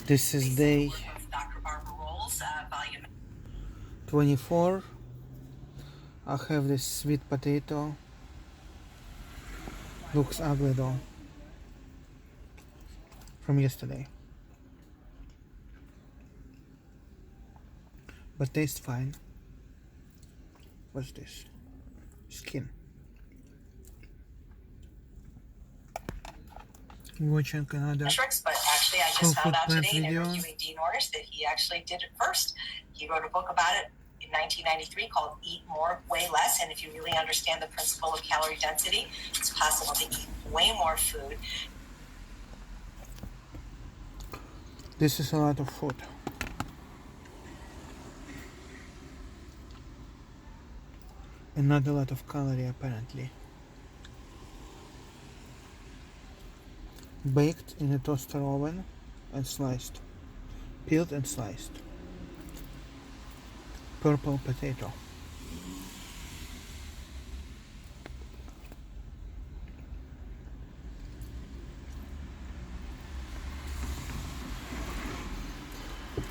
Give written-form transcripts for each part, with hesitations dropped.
This is day 24. I have this sweet potato. Looks ugly though. From yesterday. But tastes fine. What's this? Skin. Watching another metrics, but actually I whole just found food out plant today video. they're reviewing Dean Ornish that he actually did it first. He wrote a book about it in 1993 called Eat More, Weigh Less, and if you really understand the principle of calorie density, it's possible to eat way more food. This is a lot of food. And not a lot of calorie apparently. Baked in a toaster oven and sliced. Peeled and sliced. Purple potato.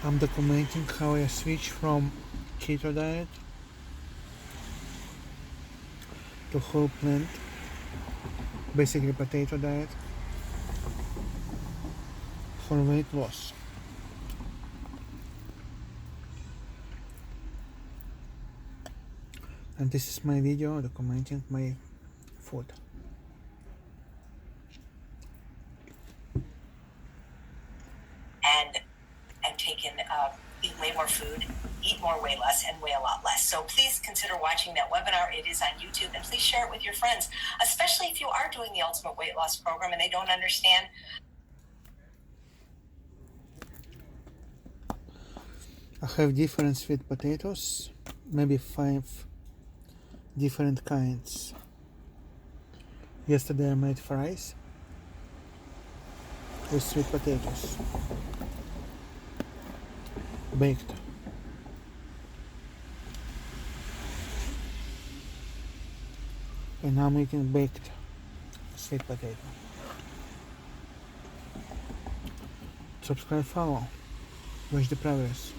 I'm documenting how I switch from keto diet to whole plant, basically potato diet, for weight loss. And this is my video documenting my food. And taken eat way more food, eat more, weigh less, and weigh a lot less. So please consider watching that webinar. It is on YouTube, and please share it with your friends, especially if you are doing the Ultimate Weight Loss Program and they don't understand. I have different sweet potatoes, maybe 5 different kinds. Yesterday I made fries with sweet potatoes, baked. And now I'm eating baked sweet potato. Subscribe, follow, watch the progress.